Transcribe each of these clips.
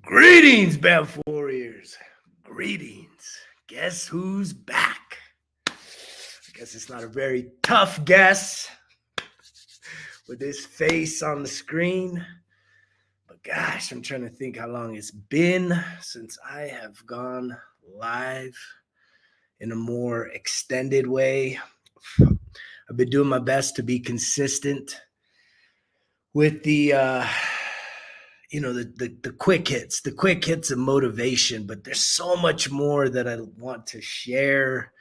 Greetings, Bamf Warriors. Greetings. Guess who's back? I guess it's not a very tough guess with this face on the screen. But gosh, I'm trying to think how long it's been since I have gone live in a more extended way. I've been doing my best to be consistent with the the quick hits of motivation, but there's so much more that I want to share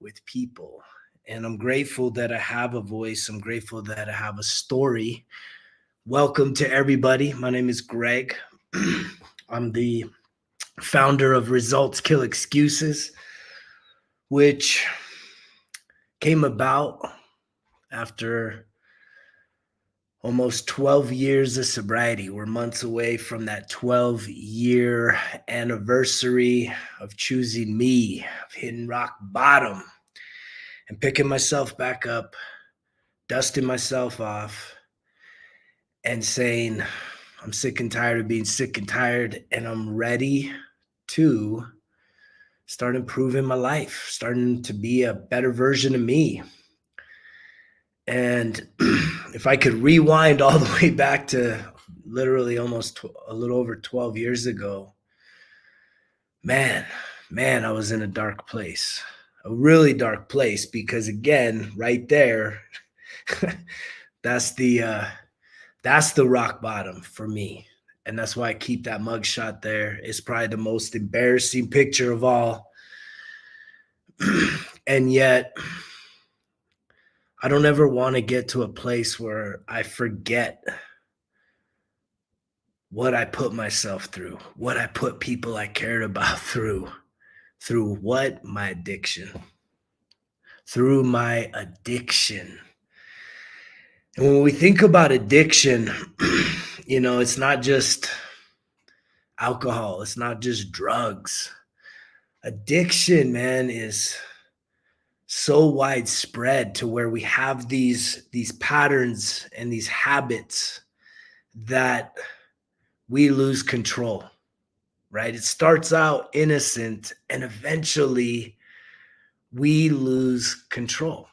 with people. And I'm grateful that I have a voice. I'm grateful that I have a story. Welcome to everybody. My name is Greg. I'm the founder of Results Kill Excuses, which came about after almost 12 years of sobriety. We're months away from that 12-year anniversary of choosing me, of hitting rock bottom and picking myself back up, dusting myself off, and saying, I'm sick and tired of being sick and tired, and I'm ready to start improving my life, starting to be a better version of me. And if I could rewind all the way back to literally almost a little over 12 years ago, man, I was in a dark place, a really dark place, because again, right there, that's the rock bottom for me. And that's why I keep that mugshot there. It's probably the most embarrassing picture of all. And yet, I don't ever want to get to a place where I forget what I put myself through, what I put people I cared about through what? My addiction. Through my addiction. And when we think about addiction, it's not just alcohol, it's not just drugs. Addiction, man, is so widespread to where we have these patterns and these habits that we lose control, right? It starts out innocent and eventually we lose control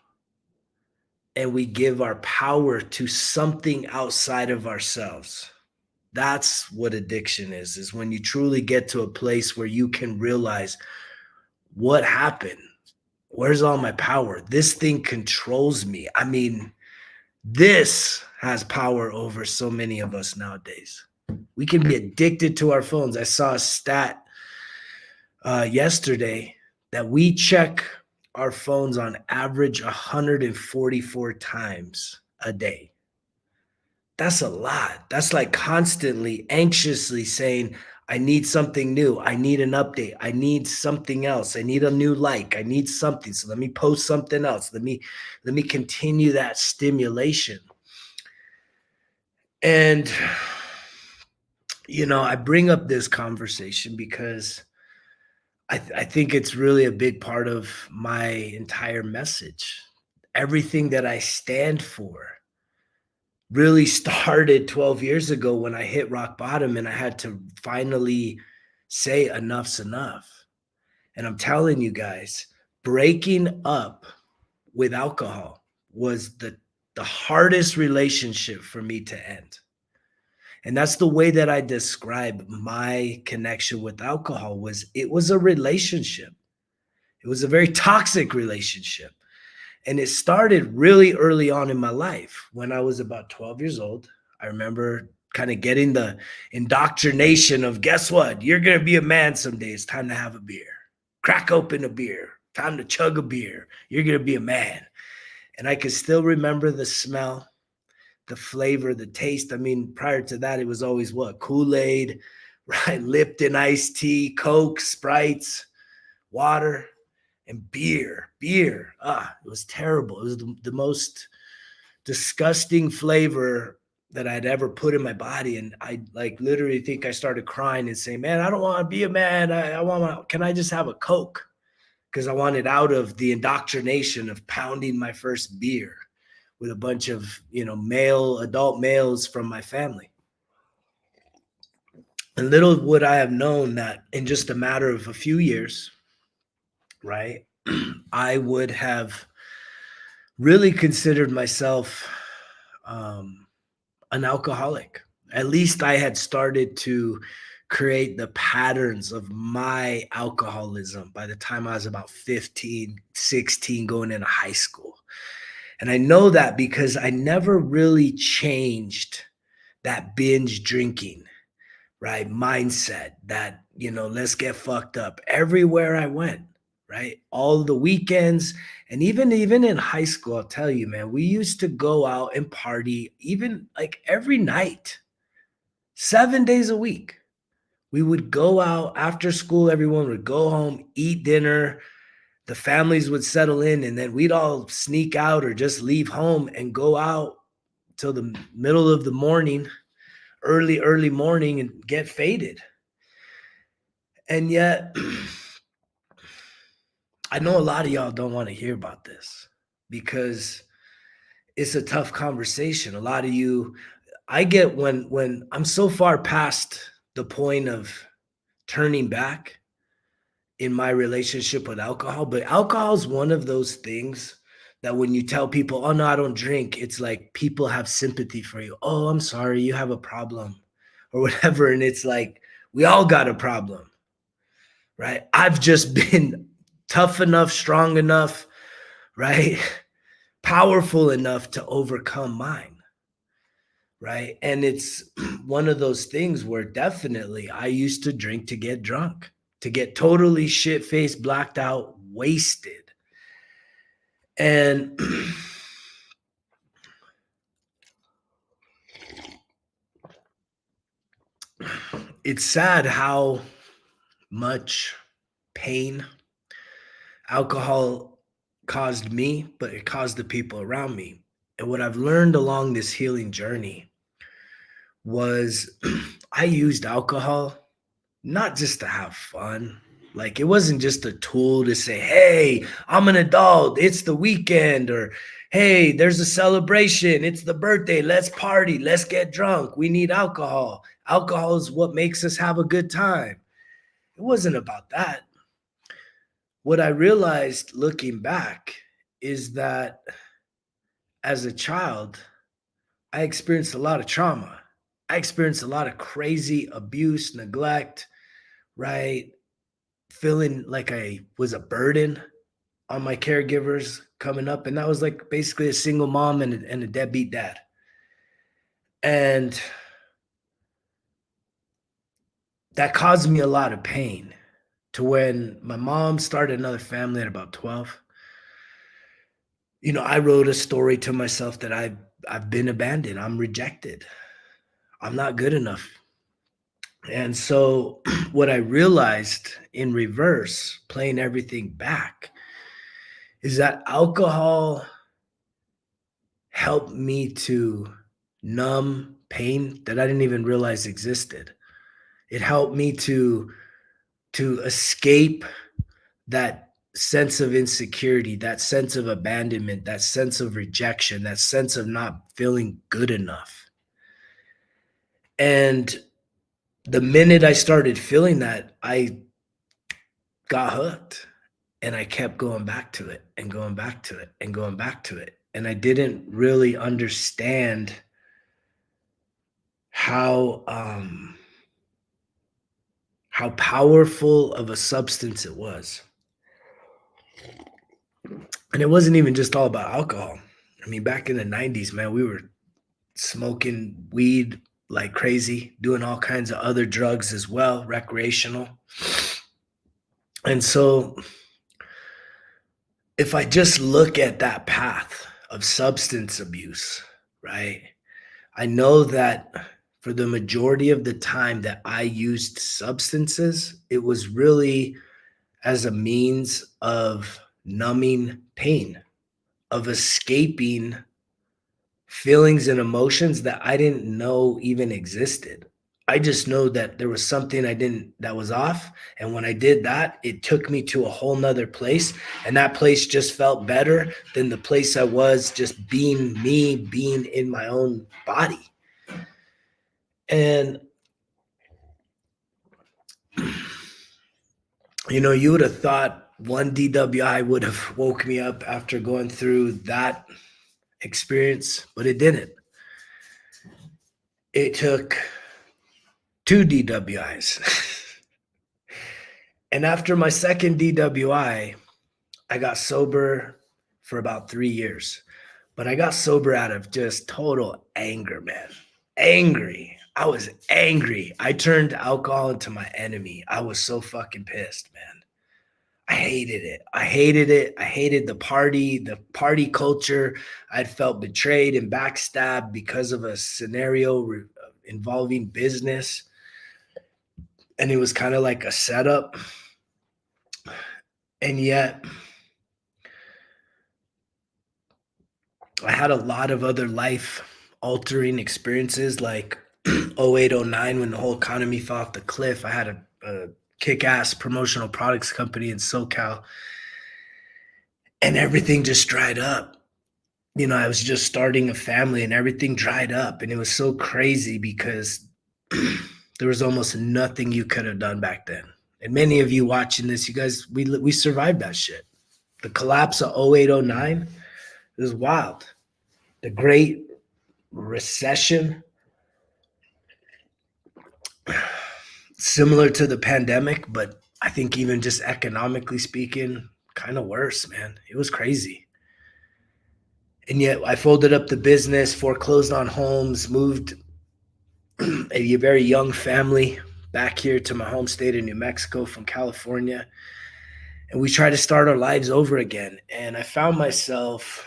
and we give our power to something outside of ourselves. That's what addiction is when you truly get to a place where you can realize what happened. Where's all my power? This thing controls me. I mean, this has power over so many of us nowadays. We can be addicted to our phones. I saw a stat yesterday that we check our phones on average 144 times a day. That's a lot. That's like constantly, anxiously saying, I need something new. I need an update. I need something else. I need a new like. I need something. So let me post something else. Let me continue that stimulation. And, I bring up this conversation because I think it's really a big part of my entire message. Everything that I stand for really started 12 years ago when I hit rock bottom and I had to finally say enough's enough. And I'm telling you guys, breaking up with alcohol was the hardest relationship for me to end. And that's the way that I describe my connection with alcohol. It was a relationship. It was a very toxic relationship. And it started really early on in my life. When I was about 12 years old, I remember kind of getting the indoctrination of, guess what? You're going to be a man someday. It's time to have a beer. Crack open a beer. Time to chug a beer. You're going to be a man. And I can still remember the smell, the flavor, the taste. I mean, prior to that, it was always what? Kool-Aid, right? Lipton iced tea, Coke, Sprites, water. And beer. It was terrible. It was the most disgusting flavor that I'd ever put in my body. And I literally think I started crying and saying, man, I don't want to be a man. Can I just have a Coke? Because I wanted out of the indoctrination of pounding my first beer with a bunch of, adult males from my family. And little would I have known that in just a matter of a few years, right, I would have really considered myself um, an alcoholic. At least I had started to create the patterns of my alcoholism by the time I was about 15, 16, going into high school. And I know that because I never really changed that binge drinking, right? Mindset that, let's get fucked up everywhere I went, right? All the weekends. And even in high school, I'll tell you, man, we used to go out and party even like every night, 7 days a week. We would go out after school, everyone would go home, eat dinner, the families would settle in, and then we'd all sneak out or just leave home and go out till the middle of the morning, early morning, and get faded. And yet, I know a lot of y'all don't want to hear about this because it's a tough conversation. A lot of you, I get when I'm so far past the point of turning back in my relationship with alcohol, but alcohol is one of those things that when you tell people, "Oh no, I don't drink," it's like people have sympathy for you. "Oh, I'm sorry, you have a problem," or whatever, and it's like we all got a problem, right? I've just been tough enough, strong enough, right? Powerful enough to overcome mine, right? And it's one of those things where definitely I used to drink to get drunk, to get totally shit faced, blacked out, wasted. And it's sad how much pain alcohol caused me, but it caused the people around me. And what I've learned along this healing journey was I used alcohol not just to have fun. Like it wasn't just a tool to say, "Hey, I'm an adult. It's the weekend," or "Hey, there's a celebration. It's the birthday. Let's party. Let's get drunk. We need alcohol. Alcohol is what makes us have a good time." It wasn't about that. What I realized looking back is that as a child, I experienced a lot of trauma. I experienced a lot of crazy abuse, neglect, right? Feeling like I was a burden on my caregivers coming up. And that was like basically a single mom and a deadbeat dad. And that caused me a lot of pain to when my mom started another family at about 12. I wrote a story to myself that I've been abandoned. I'm rejected. I'm not good enough. And so what I realized in reverse, playing everything back, is that alcohol helped me to numb pain that I didn't even realize existed. It helped me to escape that sense of insecurity, that sense of abandonment, that sense of rejection, that sense of not feeling good enough. And the minute I started feeling that, I got hooked and I kept going back to it and going back to it and going back to it. And I didn't really understand how how powerful of a substance it was. And it wasn't even just all about alcohol. I mean, back in the 90s, man, we were smoking weed like crazy, doing all kinds of other drugs as well, recreational. And so if I just look at that path of substance abuse, right? I know that for the majority of the time that I used substances, it was really as a means of numbing pain, of escaping feelings and emotions that I didn't know even existed. I just know that there was something that was off. And when I did that, it took me to a whole nother place. And that place just felt better than the place I was just being me, being in my own body. And You would have thought one DWI would have woke me up after going through that experience, but it didn't. It took two DWIs. And after my second DWI, I got sober for about 3 years. But I got sober out of just total anger, man. Angry. I was angry. I turned alcohol into my enemy. I was so fucking pissed, man. I hated it. I hated it. I hated the party culture. I'd felt betrayed and backstabbed because of a scenario involving business. And it was kind of like a setup. And yet, I had a lot of other life altering experiences like 08, 09, when the whole economy fell off the cliff. I had a kick-ass promotional products company in SoCal, and everything just dried up. I was just starting a family and everything dried up. And it was so crazy because there was almost nothing you could have done back then. And many of you watching this, you guys, we survived that shit. The collapse of 08, 09 is wild. The Great Recession, similar to the pandemic, but I think even just economically speaking, kind of worse, man. It was crazy. And yet I folded up the business, foreclosed on homes, moved a very young family back here to my home state of New Mexico from California. And we tried to start our lives over again. And I found myself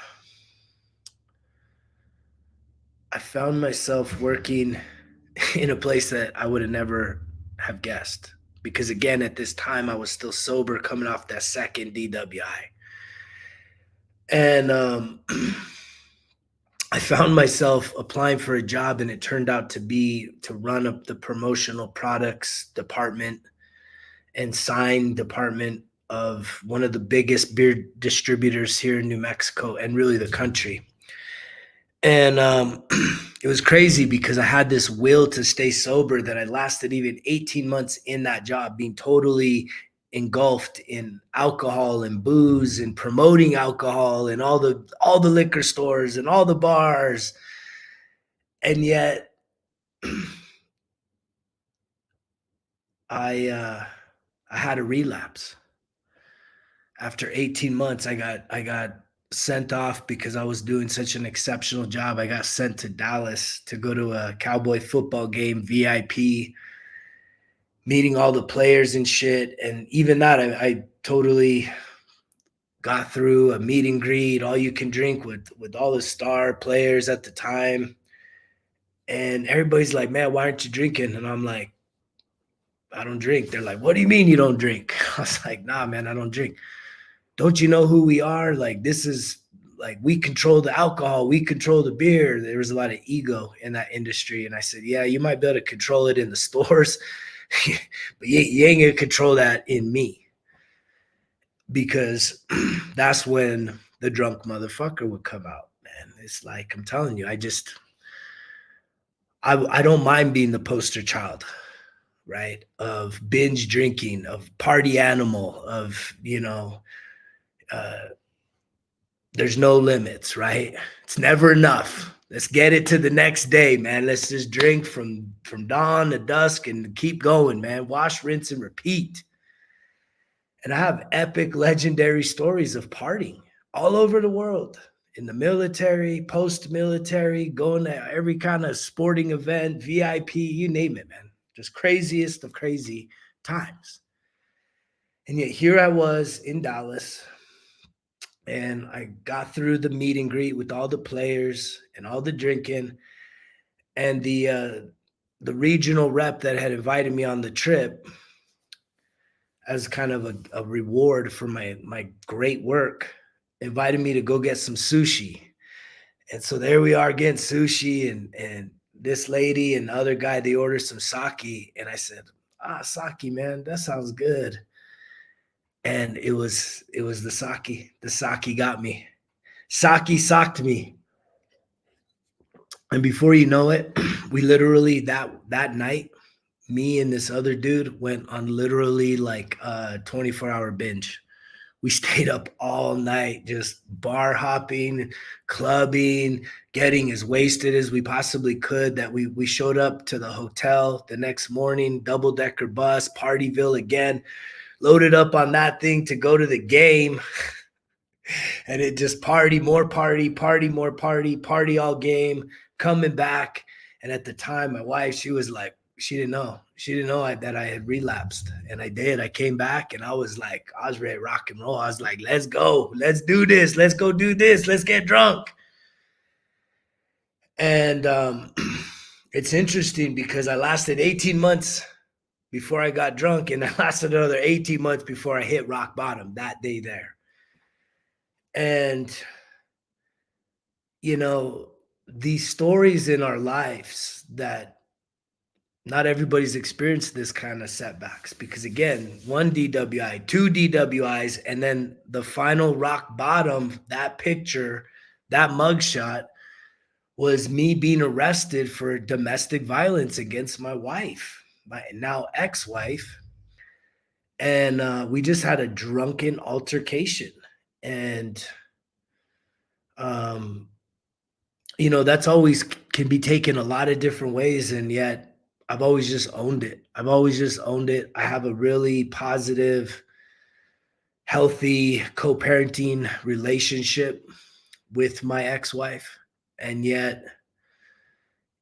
working in a place that I would have never have guessed. Because again, at this time, I was still sober, coming off that second DWI. And I found myself applying for a job, and it turned out to be to run up the promotional products department and sign department of one of the biggest beer distributors here in New Mexico and really the country. And it was crazy because I had this will to stay sober that I lasted even 18 months in that job, being totally engulfed in alcohol and booze and promoting alcohol and all the liquor stores and all the bars. And yet I had a relapse. After 18 months, I got sent off because I was doing such an exceptional job. I got sent to Dallas to go to a Cowboy football game, VIP, meeting all the players and shit. And even that, I totally got through a meet and greet, all you can drink with all the star players at the time. And everybody's like, man, why aren't you drinking? And I'm like, I don't drink. They're like, what do you mean you don't drink? I was like, nah, man, I don't drink. Don't you know who we are? Like, this is like, we control the alcohol, we control the beer. There was a lot of ego in that industry. And I said, yeah, you might be able to control it in the stores, but you ain't gonna control that in me. Because that's when the drunk motherfucker would come out, man. It's like, I'm telling you, I don't mind being the poster child, right? Of binge drinking, of party animal, of, there's no limits, right? It's never enough. Let's get it to the next day, man. Let's just drink from dawn to dusk and keep going, man. Wash, rinse, and repeat. And I have epic, legendary stories of partying all over the world, in the military, post-military, going to every kind of sporting event, VIP, you name it, man. Just craziest of crazy times. And yet here I was in Dallas, and I got through the meet and greet with all the players and all the drinking, and the regional rep that had invited me on the trip as kind of a reward for my great work, invited me to go get some sushi. And so there we are getting sushi, and this lady and the other guy, they ordered some sake. And I said, sake, man, that sounds good. And it was the sake. The sake got me. Sake socked me. And before you know it, we literally that night, me and this other dude went on literally like a 24-hour binge. We stayed up all night just bar hopping, clubbing, getting as wasted as we possibly could. That we showed up to the hotel the next morning, double decker bus, Partyville again, loaded up on that thing to go to the game. And it just party, more party, party, more party, party all game, coming back. And at the time, my wife, she was like, she didn't know. She didn't know that I had relapsed. And I did. I came back and I was like, I was ready to rock and roll. I was like, let's go. Let's do this. Let's go do this. Let's get drunk. And it's interesting because I lasted 18 months before I got drunk, and I lasted another 18 months before I hit rock bottom that day there. And, you know, these stories in our lives that not everybody's experienced this kind of setbacks, because again, one DWI, two DWIs, and then the final rock bottom, that picture, that mugshot was me being arrested for domestic violence against my wife, my now ex-wife. And we just had a drunken altercation. And um that's always can be taken a lot of different ways, and yet I've always just owned it. I've always just owned it. I have a really positive, healthy co-parenting relationship with my ex-wife, and yet,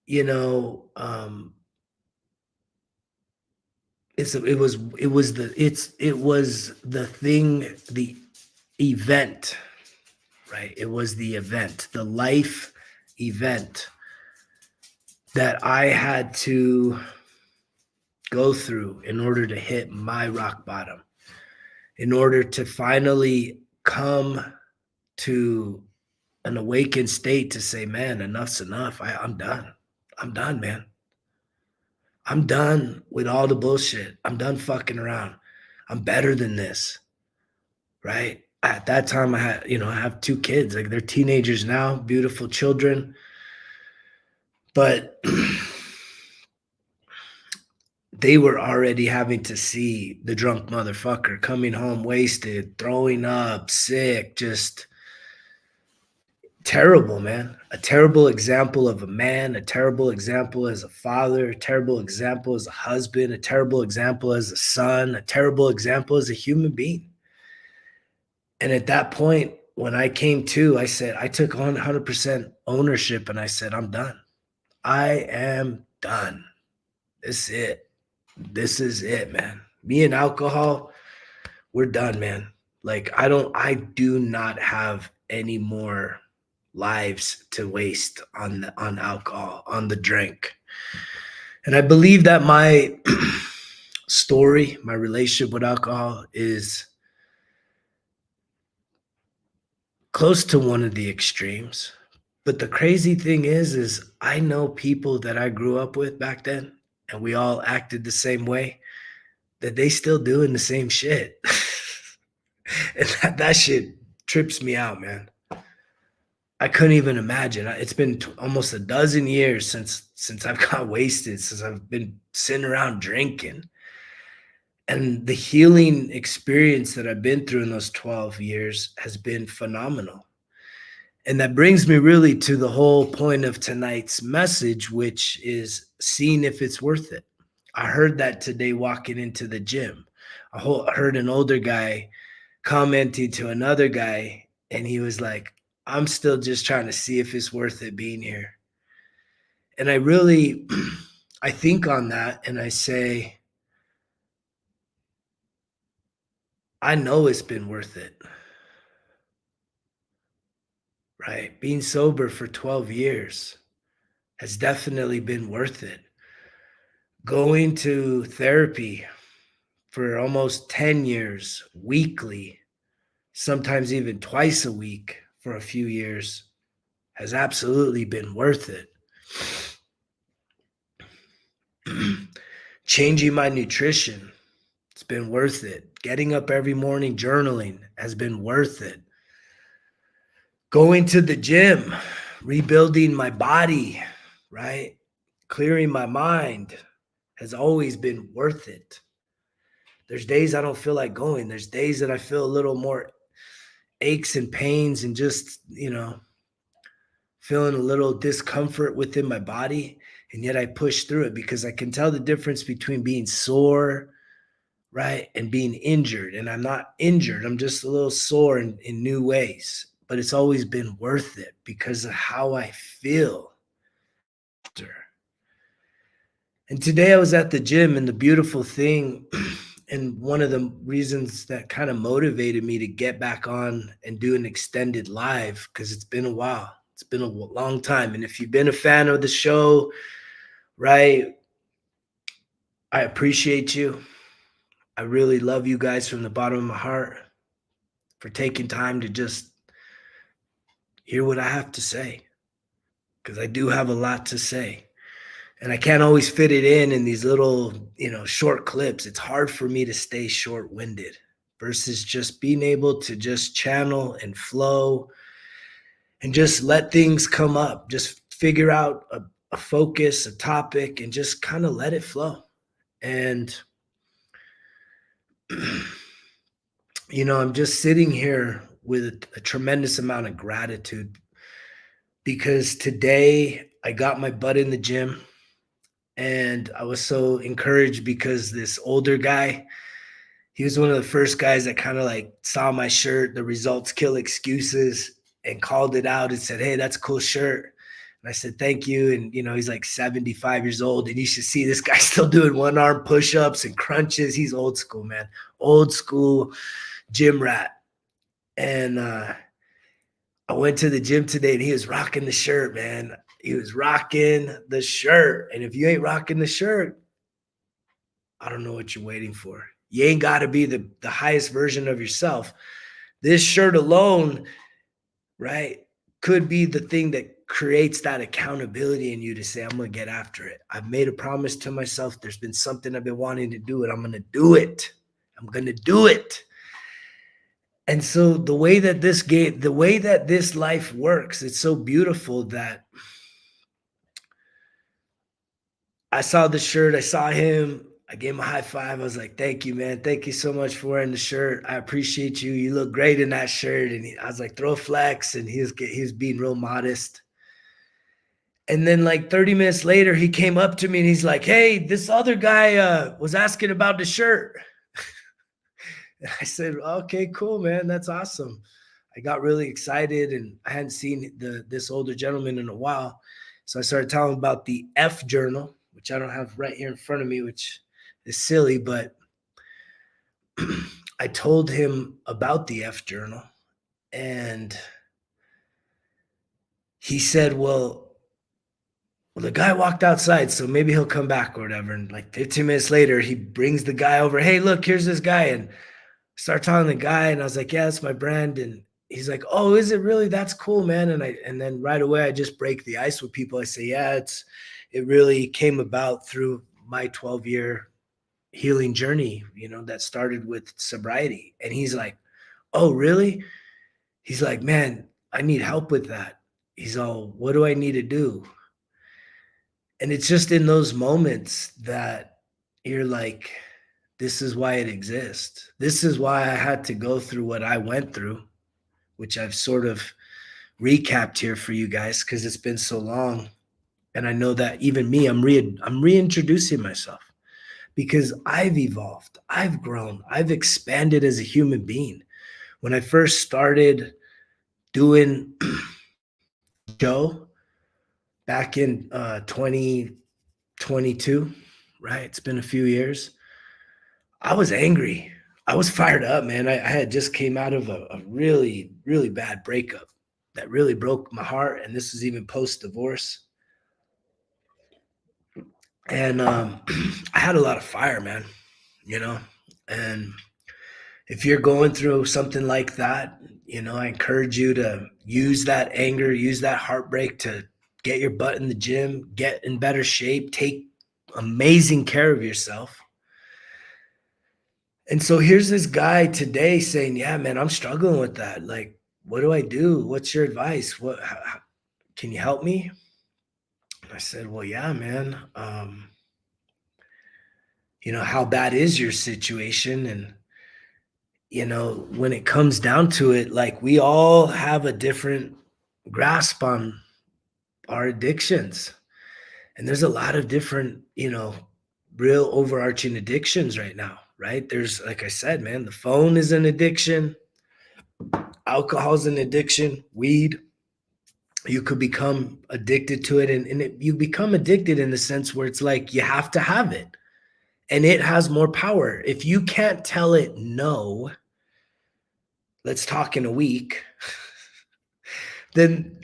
you know, it was the thing, the event, right? It was the event, the life event that I had to go through in order to hit my rock bottom, in order to finally come to an awakened state to say, man, enough's enough. I'm done. I'm done, man. I'm done with all the bullshit. I'm done fucking around. I'm better than this, right? At that time, I have two kids. Like, they're teenagers now, beautiful children. But they were already having to see the drunk motherfucker coming home wasted, throwing up, sick, just terrible, man. A terrible example of a man, a terrible example as a father, a terrible example as a husband, a terrible example as a son, a terrible example as a human being. And at that point, when I came to, I said, I took 100% ownership and I said, I'm done. I am done. This is it. This is it, man. Me and alcohol, we're done, man. Like, I do not have any more lives to waste on alcohol, on the drink. And I believe that my story, my relationship with alcohol is close to one of the extremes. But the crazy thing is I know people that I grew up with back then, and we all acted the same way, that they still doing the same shit. And that shit trips me out, man. I couldn't even imagine. It's been almost a dozen years since I've got wasted, since I've been sitting around drinking. And the healing experience that I've been through in those 12 years has been phenomenal. And that brings me really to the whole point of tonight's message, which is seeing if it's worth it. I heard that today walking into the gym. I heard an older guy commenting to another guy, and he was like, I'm still just trying to see if it's worth it being here. And I really, I think on that and I say, I know it's been worth it. Right? Being sober for 12 years has definitely been worth it. Going to therapy for almost 10 years, weekly, sometimes even twice a week for a few years, has absolutely been worth it. Changing my nutrition, it's been worth it. Getting up every morning, journaling, has been worth it. Going to the gym, rebuilding my body, right? Clearing my mind has always been worth it. There's days I don't feel like going. There's days that I feel a little more aches and pains and just, feeling a little discomfort within my body. And yet I push through it because I can tell the difference between being sore, right, and being injured. And I'm not injured, I'm just a little sore in new ways. But it's always been worth it because of how I feel after. And today I was at the gym, and the beautiful thing, and one of the reasons that kind of motivated me to get back on and do an extended live, because it's been a while. It's been a long time. And if you've been a fan of the show, right, I appreciate you. I really love you guys from the bottom of my heart for taking time to just hear what I have to say, because I do have a lot to say. And I can't always fit it in these little, short clips. It's hard for me to stay short-winded versus just being able to just channel and flow and just let things come up. Just figure out a focus, a topic, and just kind of let it flow. And, I'm just sitting here with a tremendous amount of gratitude because today I got my butt in the gym. And I was so encouraged because this older guy, he was one of the first guys that kind of like saw my shirt, the results kill excuses, and called it out and said, "Hey, that's a cool shirt." And I said, "Thank you." And, he's like 75 years old. And you should see this guy still doing one arm push ups and crunches. He's old school, man. Old school gym rat. And I went to the gym today and he was rocking the shirt, man. He was rocking the shirt. And if you ain't rocking the shirt, I don't know what you're waiting for. You ain't got to be the highest version of yourself. This shirt alone, right, could be the thing that creates that accountability in you to say, I'm going to get after it. I've made a promise to myself. There's been something I've been wanting to do, and I'm going to do it. I'm going to do it. And so the way that this life works, it's so beautiful that I saw the shirt, I saw him, I gave him a high five. I was like, "Thank you, man. Thank you so much for wearing the shirt. I appreciate you. You look great in that shirt." And I was like, "Throw a flex," and he was being real modest. And then like 30 minutes later, he came up to me and he's like, "Hey, this other guy was asking about the shirt." And I said, "Okay, cool, man. That's awesome." I got really excited and I hadn't seen this older gentleman in a while. So I started telling him about the F journal, which I don't have right here in front of me, which is silly, but I told him about the F journal and he said, well, the guy walked outside, so maybe he'll come back or whatever. And like 15 minutes later, he brings the guy over. "Hey, look, here's this guy." And start telling the guy, and I was like, "Yeah, that's my brand." And he's like, "Oh, is it really? That's cool, man." And then right away I just break the ice with people. I say, "Yeah, it really came about through my 12-year healing journey, that started with sobriety." And he's like, "Oh, really?" He's like, "Man, I need help with that." He's all, "What do I need to do?" And it's just in those moments that you're like, this is why it exists. This is why I had to go through what I went through, which I've sort of recapped here for you guys because it's been so long. And I know that even me, I'm reintroducing myself because I've evolved, I've grown, I've expanded as a human being. When I first started doing show back in 2022, right? It's been a few years. I was angry. I was fired up, man. I had just came out of a really, really bad breakup that really broke my heart. And this was even post divorce. And I had a lot of fire, man, you know. And if you're going through something like that, I encourage you to use that anger, use that heartbreak to get your butt in the gym, get in better shape, take amazing care of yourself. And so here's this guy today saying, "Yeah, man, I'm struggling with that. Like, what do I do? What's your advice? Can you help me?" And I said, "Well, yeah, man. how bad is your situation. And, when it comes down to it, like we all have a different grasp on our addictions. And there's a lot of different, real overarching addictions right now, right? There's, like I said, man, the phone is an addiction, alcohol's an addiction, weed, you could become addicted to it. And you become addicted in the sense where it's like you have to have it and it has more power. If you can't tell it no, let's talk in a week, then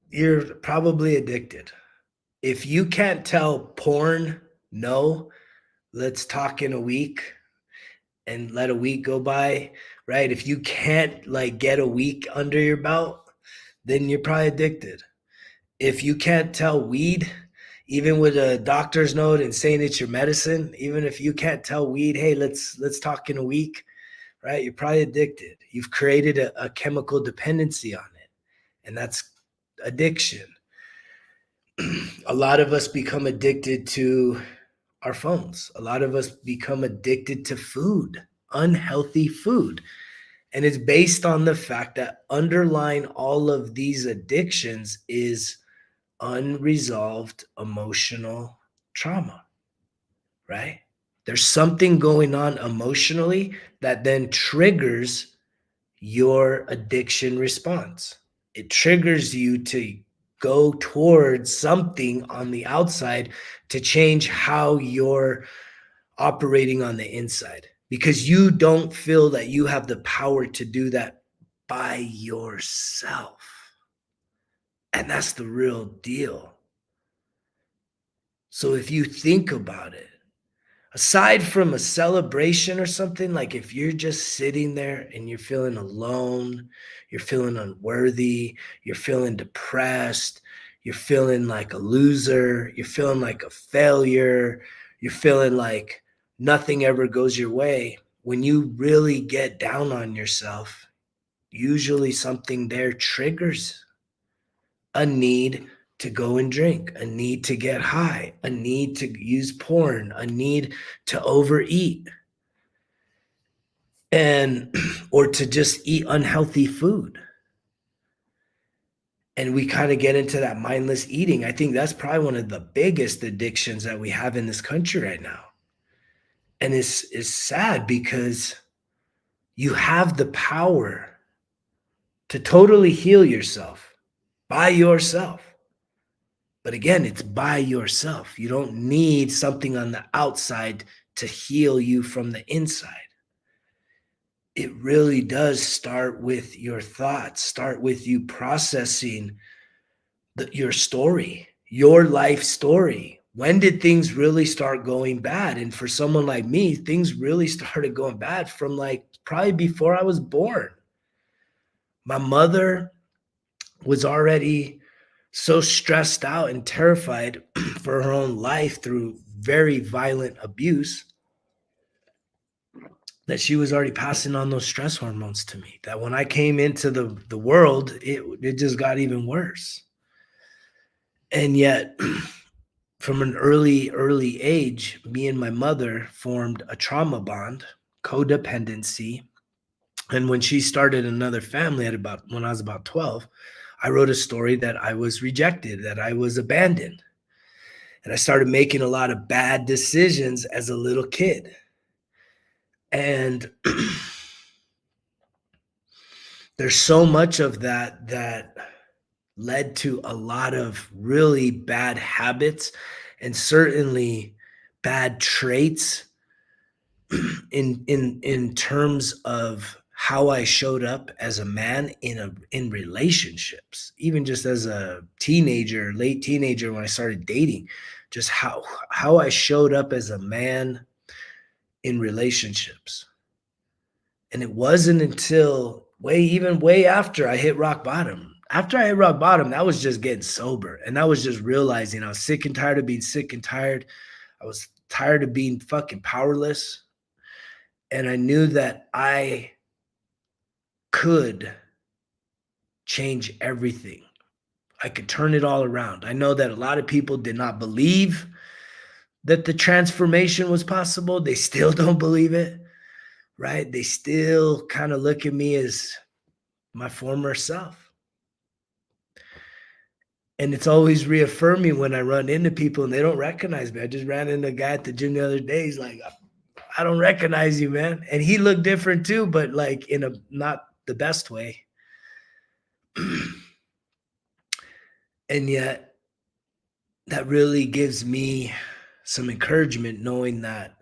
you're probably addicted. If you can't tell porn no, let's talk in a week, and let a week go by, right? If you can't like get a week under your belt, then you're probably addicted. If you can't tell weed, even with a doctor's note and saying it's your medicine, even if you can't tell weed, hey, let's talk in a week, right? You're probably addicted. You've created a chemical dependency on it, and that's addiction. A lot of us become addicted to our phones. A lot of us become addicted to food, unhealthy food. And it's based on the fact that underlying all of these addictions is unresolved emotional trauma, right? There's something going on emotionally that then triggers your addiction response. It triggers you to go towards something on the outside to change how you're operating on the inside, because you don't feel that you have the power to do that by yourself. And that's the real deal. So if you think about it, aside from a celebration or something, like if you're just sitting there and you're feeling alone, you're feeling unworthy, you're feeling depressed, you're feeling like a loser, you're feeling like a failure, you're feeling like nothing ever goes your way, when you really get down on yourself, usually something there triggers a need to go and drink, a need to get high, a need to use porn, a need to overeat, and or to just eat unhealthy food. And we kind of get into that mindless eating. I think that's probably one of the biggest addictions that we have in this country right now. And it's sad because you have the power to totally heal yourself by yourself. But again, it's by yourself. You don't need something on the outside to heal you from the inside. It really does start with your thoughts, start with you processing your story, your life story. When did things really start going bad? And for someone like me, things really started going bad from like probably before I was born. My mother was already so stressed out and terrified for her own life through very violent abuse that she was already passing on those stress hormones to me, that when I came into the world, it just got even worse. And yet from an early age, me and my mother formed a trauma bond, codependency. And when she started another family when I was about 12, I wrote a story that I was rejected, that I was abandoned. And I started making a lot of bad decisions as a little kid. And there's so much of that led to a lot of really bad habits and certainly bad traits in terms of how I showed up as a man in relationships, even just as a teenager, late teenager, when I started dating, just how I showed up as a man in relationships. And it wasn't until way after I hit rock bottom. After I hit rock bottom, that was just getting sober. And that was just realizing I was sick and tired of being sick and tired. I was tired of being fucking powerless. And I knew that I could change everything. I could turn it all around. I know that a lot of people did not believe that the transformation was possible, they still don't believe it, right? They still kind of look at me as my former self. And it's always reaffirming when I run into people and they don't recognize me. I just ran into a guy at the gym the other day. He's like, I don't recognize you, man. And he looked different too, but like in a not the best way. And yet that really gives me some encouragement knowing that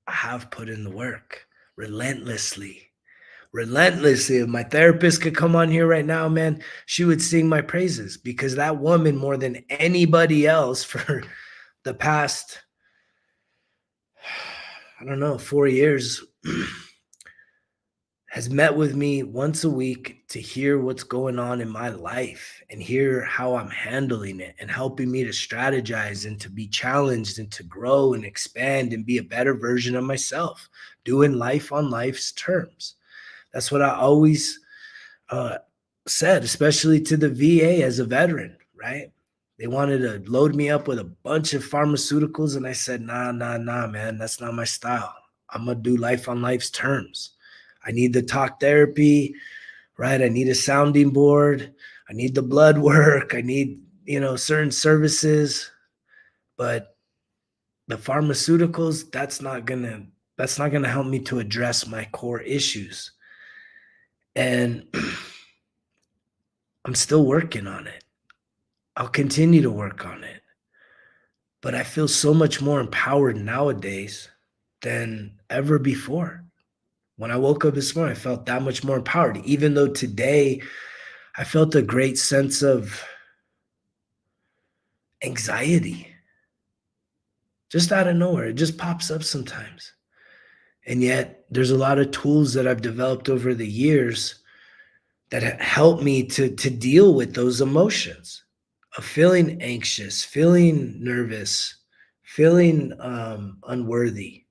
I have put in the work relentlessly. Relentlessly. If my therapist could come on here right now, man, she would sing my praises because that woman, more than anybody else, for the past, I don't know, 4 years, has met with me once a week to hear what's going on in my life and hear how I'm handling it and helping me to strategize and to be challenged and to grow and expand and be a better version of myself, doing life on life's terms. That's what I always uh, said, especially to the VA as a veteran, right? They wanted to load me up with a bunch of pharmaceuticals. And I said, nah, nah, nah, man, that's not my style. I'm going to do life on life's terms. I need the talk therapy, right? I need a sounding board. I need the blood work. I need, certain services, but the pharmaceuticals, that's not going to help me to address my core issues. And I'm still working on it. I'll continue to work on it. But I feel so much more empowered nowadays than ever before. When I woke up this morning, I felt that much more empowered, even though today I felt a great sense of anxiety just out of nowhere. It just pops up sometimes. And yet there's a lot of tools that I've developed over the years that help me to deal with those emotions of feeling anxious, feeling nervous, feeling unworthy,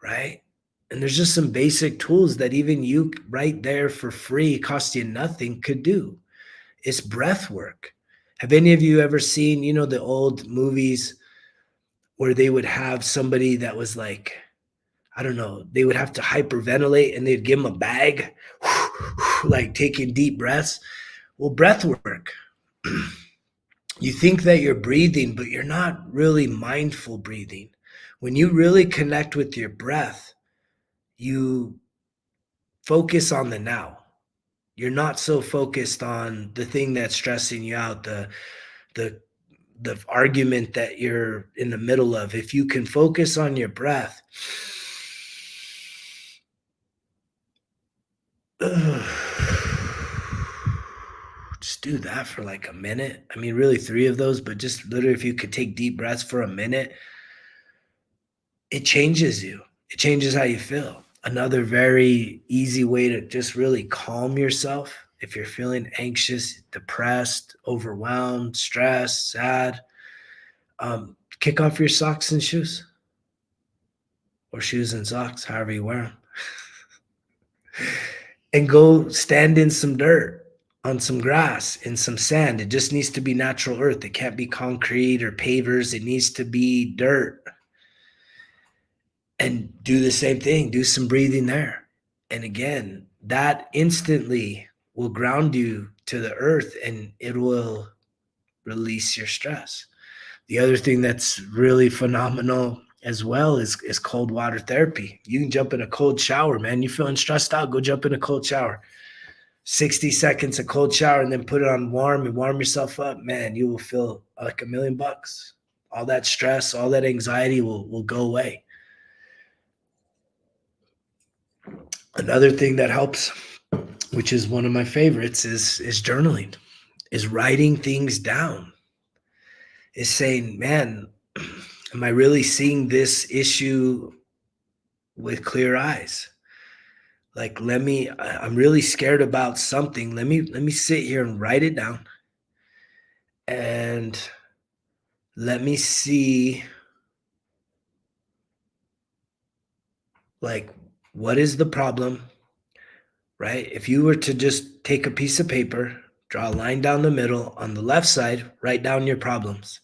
right? And there's just some basic tools that even you right there for free, cost you nothing, could do. It's breath work. Have any of you ever seen, the old movies where they would have somebody that was like, I don't know, they would have to hyperventilate and they'd give them a bag, like taking deep breaths? Well, breath work. You think that you're breathing, but you're not really mindful breathing. When you really connect with your breath, you focus on the now. You're not so focused on the thing that's stressing you out, the argument that you're in the middle of. If you can focus on your breath, just do that for like a minute. I mean, really 3 of those, but just literally if you could take deep breaths for a minute, it changes you. It changes how you feel. Another very easy way to just really calm yourself if you're feeling anxious, depressed, overwhelmed, stressed, sad, kick off your socks and shoes, or shoes and socks, however you wear them, and go stand in some dirt, on some grass, in some sand. It just needs to be natural earth. It can't be concrete or pavers. It needs to be dirt. And do the same thing. Do some breathing there. And again, that instantly will ground you to the earth and it will release your stress. The other thing that's really phenomenal as well is cold water therapy. You can jump in a cold shower, man. You feeling stressed out, go jump in a cold shower. 60 seconds of cold shower and then put it on warm and warm yourself up. Man, you will feel like $1,000,000. All that stress, all that anxiety will go away. Another thing that helps, which is one of my favorites, is journaling, is writing things down, is saying, man, am I really seeing this issue with clear eyes? Like, I'm really scared about something. Let me sit here and write it down. And let me see, like, what is the problem, right? If you were to just take a piece of paper, draw a line down the middle, on the left side, write down your problems.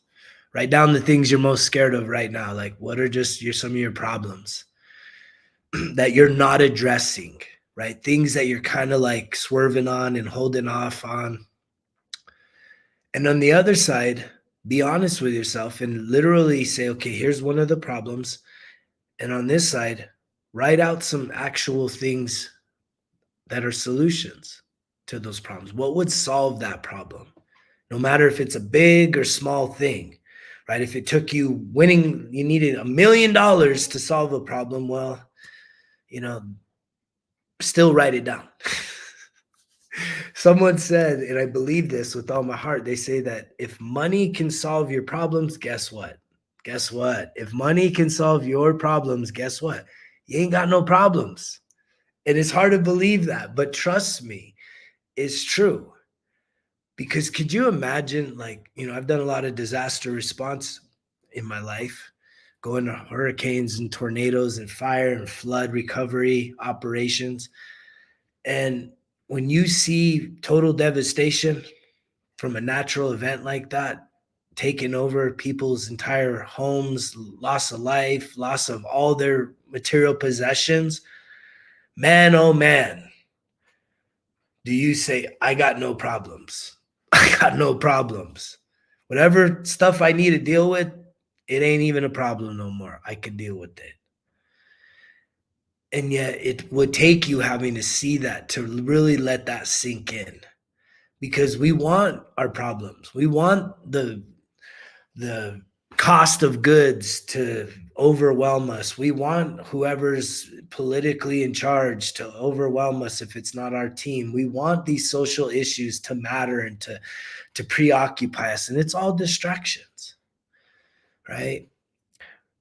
Write down the things you're most scared of right now. Like, what are just some of your problems that you're not addressing, right? Things that you're kind of like swerving on and holding off on. And on the other side, be honest with yourself and literally say, okay, here's one of the problems. And on this side, write out some actual things that are solutions to those problems. What would solve that problem? No matter if it's a big or small thing, right? If it took you winning, you needed $1 million to solve a problem, well, you know, still write it down. Someone said, and I believe this with all my heart, they say that if money can solve your problems, guess what? Guess what? If money can solve your problems, guess what? You ain't got no problems. And it's hard to believe that, but trust me, it's true. Because could you imagine, like, I've done a lot of disaster response in my life, going to hurricanes and tornadoes and fire and flood recovery operations. And when you see total devastation from a natural event like that, taking over people's entire homes, loss of life, loss of all their material possessions, man, oh man, do you say, I got no problems. I got no problems. Whatever stuff I need to deal with, it ain't even a problem no more. I can deal with it. And yet it would take you having to see that to really let that sink in, because we want our problems. We want the cost of goods to overwhelm us. We want whoever's politically in charge to overwhelm us if it's not our team. We want these social issues to matter and to preoccupy us, and it's all distractions, right?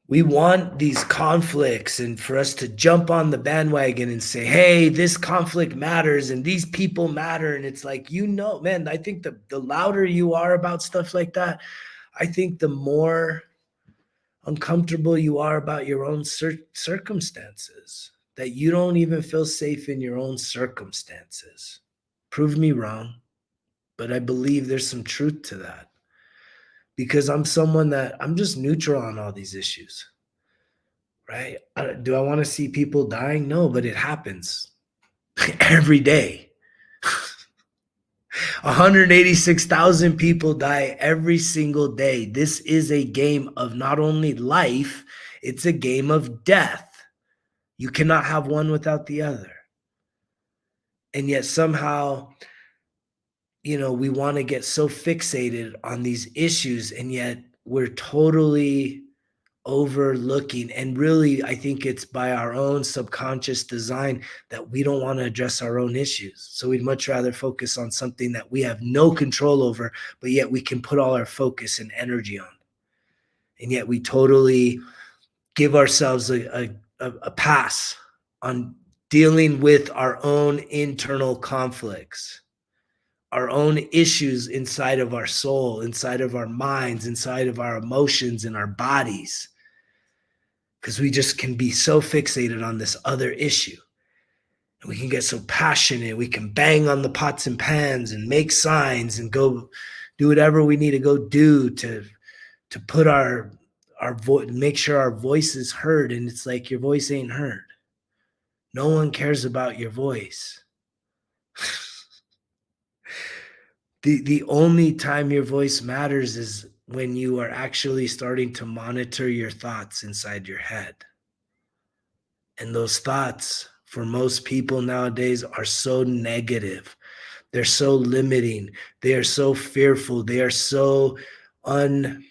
We want these conflicts and for us to jump on the bandwagon and say, hey, this conflict matters and these people matter. And it's like, man, I think the louder you are about stuff like that, I think the more uncomfortable you are about your own circumstances, that you don't even feel safe in your own circumstances. Prove me wrong, but I believe there's some truth to that, because I'm someone that I'm just neutral on all these issues, right? Do I want to see people dying? No, but it happens every day. 186,000 people die every single day. This is a game of not only life, it's a game of death. You cannot have one without the other. And yet somehow, we want to get so fixated on these issues, and yet we're totally overlooking, and really, I think it's by our own subconscious design that we don't want to address our own issues. So we'd much rather focus on something that we have no control over, but yet we can put all our focus and energy on. And yet we totally give ourselves a pass on dealing with our own internal conflicts, our own issues inside of our soul, inside of our minds, inside of our emotions and our bodies, because we just can be so fixated on this other issue. And we can get so passionate. We can bang on the pots and pans and make signs and go do whatever we need to go do to put our voice, make sure our voice is heard. And it's like, your voice ain't heard. No one cares about your voice. The only time your voice matters is when you are actually starting to monitor your thoughts inside your head. And those thoughts, for most people nowadays, are so negative. They're so limiting. They are so fearful. They are so uneasy.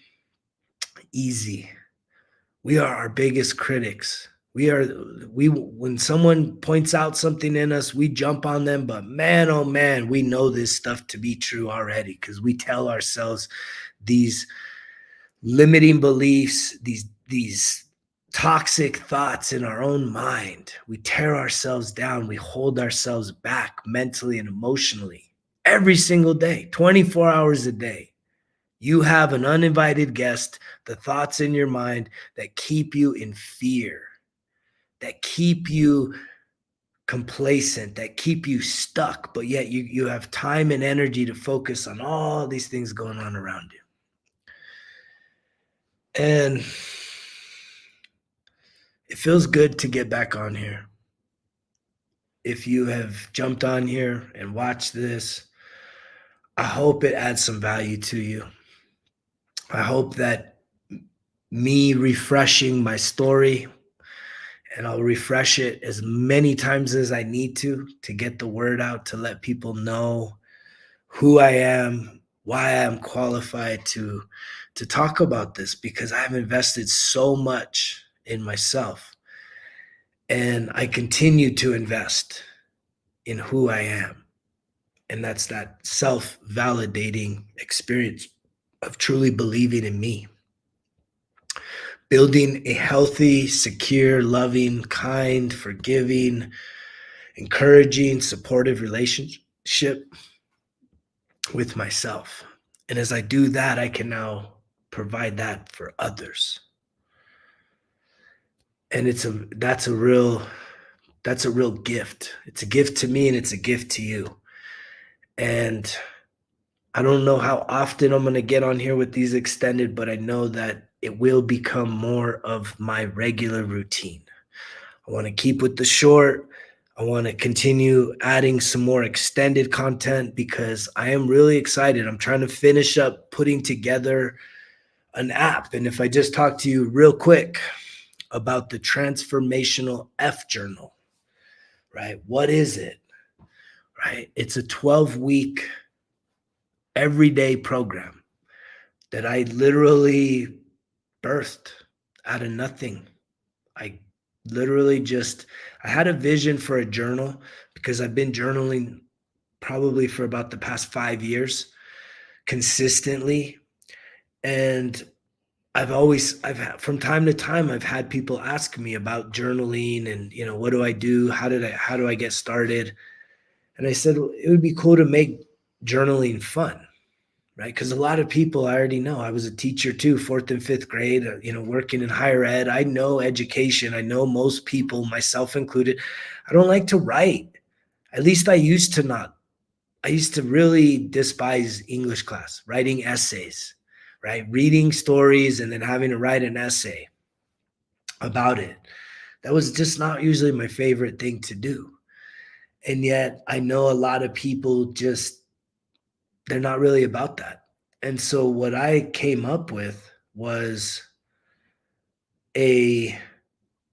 We are our biggest critics. When someone points out something in us, we jump on them, but man, oh man, we know this stuff to be true already, because we tell ourselves these limiting beliefs, these toxic thoughts in our own mind. We tear ourselves down. We hold ourselves back mentally and emotionally every single day, 24 hours a day. You have an uninvited guest, the thoughts in your mind that keep you in fear, that keep you complacent, that keep you stuck, but yet you have time and energy to focus on all these things going on around you. And it feels good to get back on here. If you have jumped on here and watched this, I hope it adds some value to you. I hope that me refreshing my story, and I'll refresh it as many times as I need to get the word out, to let people know who I am, why I'm qualified to talk about this, because I've invested so much in myself, and I continue to invest in who I am. And that's that self-validating experience of truly believing in me. Building a healthy, secure, loving, kind, forgiving, encouraging, supportive relationship with myself. And as I do that, I can now provide that for others. And that's a real gift. It's a gift to me and it's a gift to you. And I don't know how often I'm going to get on here with these extended, but I know that it will become more of my regular routine. I want to keep with the short. I want to continue adding some more extended content because I am really excited. I'm trying to finish up putting together an app. And if I just talk to you real quick about the Transformational F Journal, right? What is it? Right? It's a 12-week everyday program that I literally birthed out of nothing. I literally just I had a vision for a journal because I've been journaling probably for about the past 5 years consistently. And I've had, from time to time, I've had people ask me about journaling and, what do I do? How do I get started? And I said, well, it would be cool to make journaling fun, right? Because a lot of people, I already know. I was a teacher too, fourth and fifth grade, working in higher ed. I know education. I know most people, myself included, I don't like to write. At least I used to not. I used to really despise English class, writing essays, right? Reading stories and then having to write an essay about it. That was just not usually my favorite thing to do. And yet I know a lot of people just, they're not really about that. And so what I came up with was a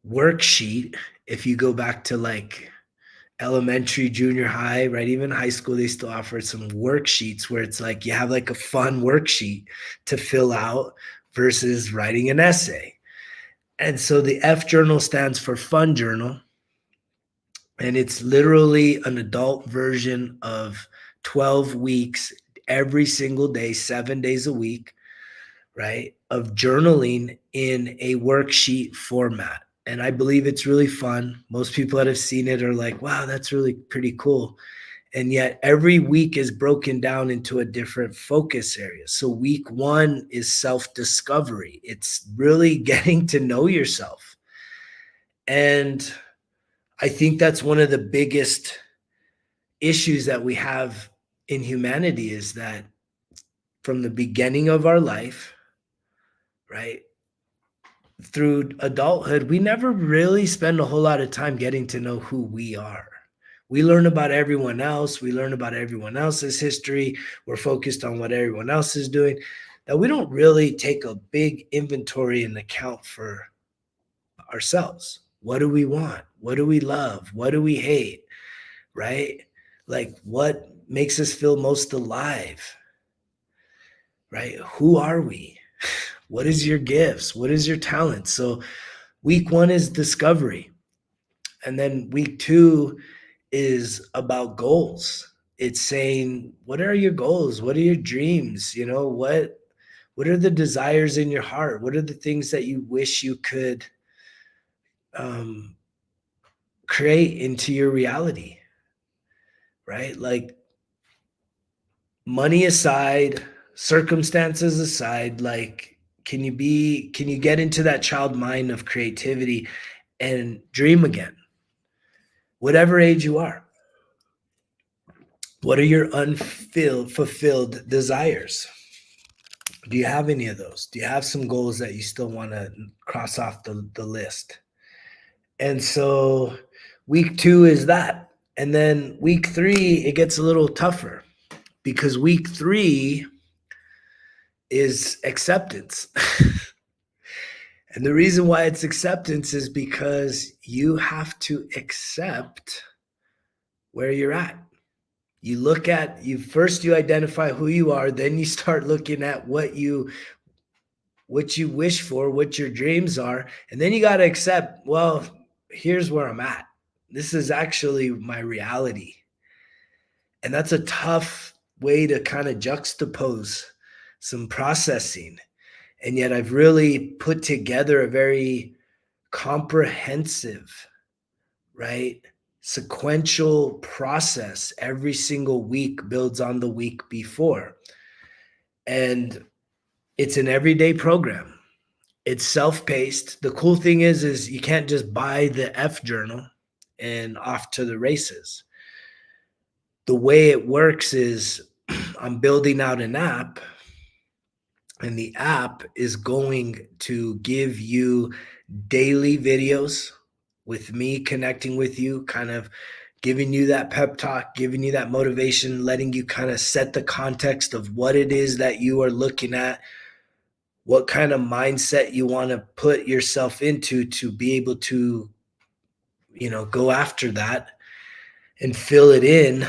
worksheet. If you go back to like elementary, junior high, right? Even high school, they still offer some worksheets where it's like you have like a fun worksheet to fill out versus writing an essay. And so the F journal stands for fun journal. And it's literally an adult version of 12 weeks every single day, 7 days a week, right? Of journaling in a worksheet format. And I believe it's really fun. Most people that have seen it are like, wow, that's really pretty cool. And yet every week is broken down into a different focus area. So week 1 is self-discovery. It's really getting to know yourself. And I think that's one of the biggest issues that we have in humanity is that from the beginning of our life, right, through adulthood, we never really spend a whole lot of time getting to know who we are. We learn about everyone else. We learn about everyone else's history. We're focused on what everyone else is doing. That we don't really take a big inventory and account for ourselves. What do we want? What do we love? What do we hate? Right? Like what makes us feel most alive? Right? Who are we? What is your gifts? What is your talent? So week 1 is discovery. And then week 2 is about goals. It's saying, what are your goals? What are your dreams? What are the desires in your heart? What are the things that you wish you could um, create into your reality? Right? Like money aside, circumstances aside, like can you get into that child mind of creativity and dream again? Whatever age you are. What are your fulfilled desires? Do you have any of those? Do you have some goals that you still want to cross off the list? And so week 2 is that. And then week 3, it gets a little tougher because week 3 is acceptance. And the reason why it's acceptance is because you have to accept where you're at. You look at you first, you identify who you are, then you start looking at what you wish for, what your dreams are, and then you got to accept, well, here's where I'm at. This is actually my reality. And that's a tough way to kind of juxtapose some processing. And yet I've really put together a very comprehensive, right? Sequential process. Every single week builds on the week before. And it's an everyday program. It's self-paced. The cool thing is you can't just buy the F journal and off to the races. The way it works is I'm building out an app, and the app is going to give you daily videos with me connecting with you, kind of giving you that pep talk, giving you that motivation, letting you kind of set the context of what it is that you are looking at, what kind of mindset you want to put yourself into to be able to, go after that and fill it in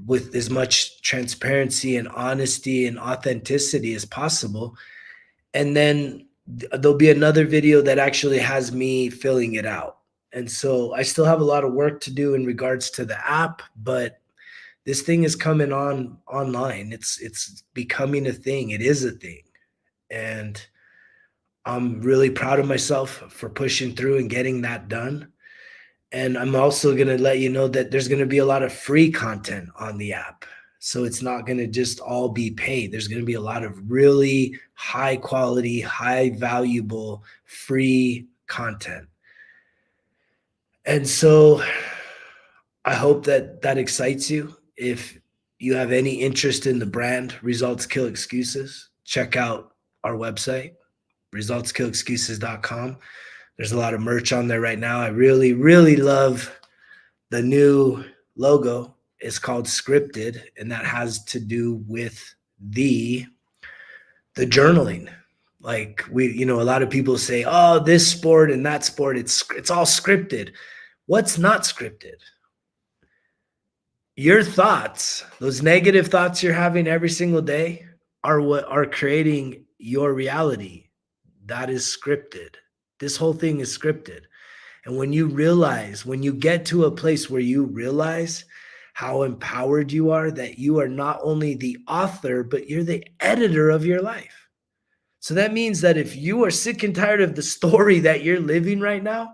with as much transparency and honesty and authenticity as possible. And then there'll be another video that actually has me filling it out. And so I still have a lot of work to do in regards to the app, but this thing is coming on online. It's becoming a thing. It is a thing. And I'm really proud of myself for pushing through and getting that done. And I'm also going to let you know that there's going to be a lot of free content on the app. So it's not going to just all be paid. There's going to be a lot of really high quality, high valuable free content. And so I hope that that excites you. If you have any interest in the brand Results Kill Excuses, check out our website, resultskillexcuses.com. There's a lot of merch on there right now. I really, really love the new logo. It's called Scripted, and that has to do with the journaling. Like a lot of people say, "Oh, this sport and that sport, it's all scripted." What's not scripted? Your thoughts, those negative thoughts you're having every single day, are what are creating your reality. That is scripted. This whole thing is scripted. And when you get to a place where you realize how empowered you are, that you are not only the author, but you're the editor of your life. So that means that if you are sick and tired of the story that you're living right now,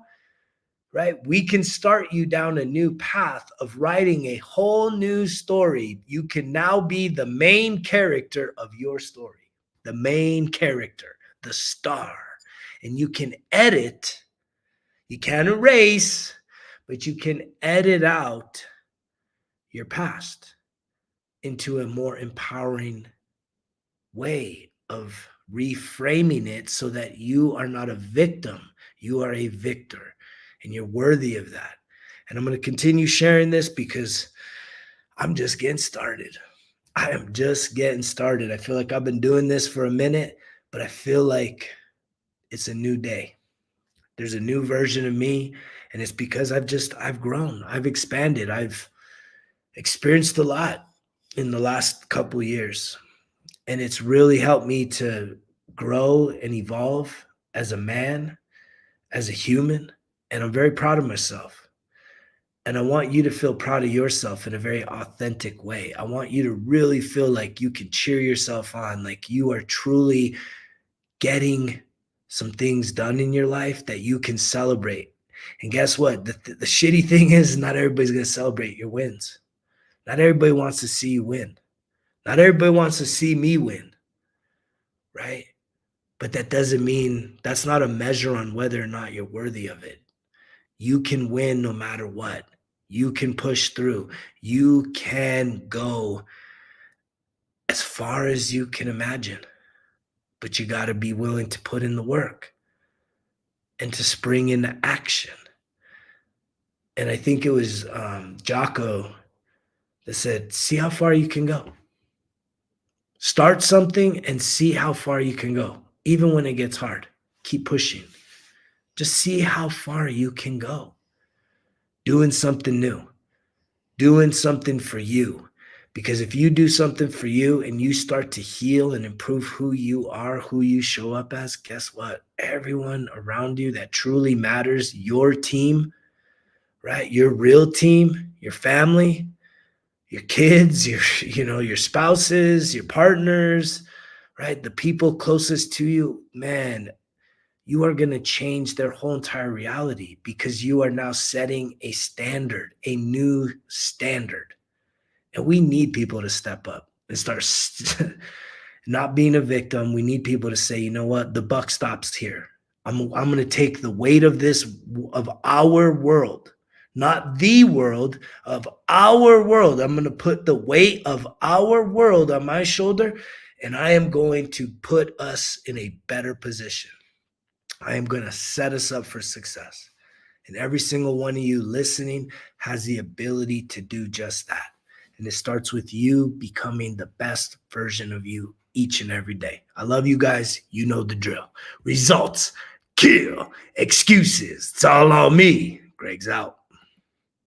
right, we can start you down a new path of writing a whole new story. You can now be the main character of your story, the main character, the star. And you can edit. You can't erase, but you can edit out your past into a more empowering way of reframing it so that you are not a victim. You are a victor, and you're worthy of that. And I'm going to continue sharing this because I'm just getting started. I am just getting started. I feel like I've been doing this for a minute, but I feel like it's a new day. There's a new version of me, and it's because I've grown, I've expanded, I've experienced a lot in the last couple years, and it's really helped me to grow and evolve as a man, as a human, and I'm very proud of myself. And I want you to feel proud of yourself in a very authentic way. I want you to really feel like you can cheer yourself on, like you are truly getting some things done in your life that you can celebrate. And guess what? The shitty thing is not everybody's going to celebrate your wins. Not everybody wants to see you win. Not everybody wants to see me win, right? But that doesn't mean that's not a measure on whether or not you're worthy of it. You can win no matter what. You can push through. You can go as far as you can imagine. but you got to be willing to put in the work and to spring into action. And I think it was Jocko that said, see how far you can go. Start something and see how far you can go. Even when it gets hard, keep pushing. Just see how far you can go. Doing something new, doing something for you. Because if you do something for you and you start to heal and improve who you are, who you show up as, guess what? Everyone around you that truly matters, your team, right? Your real team, your family, your kids, your spouses, your partners, right? The people closest to you, man, you are going to change their whole entire reality because you are now setting a standard, a new standard. And we need people to step up and start not being a victim. We need people to say, you know what, the buck stops here. I'm going to take the weight of of our world, not the world, of our world. I'm going to put the weight of our world on my shoulder, and I am going to put us in a better position. I am going to set us up for success. And every single one of you listening has the ability to do just that. And it starts with you becoming the best version of you each and every day. I love you guys. You know the drill. Results kill excuses. It's all on me. Greg's out.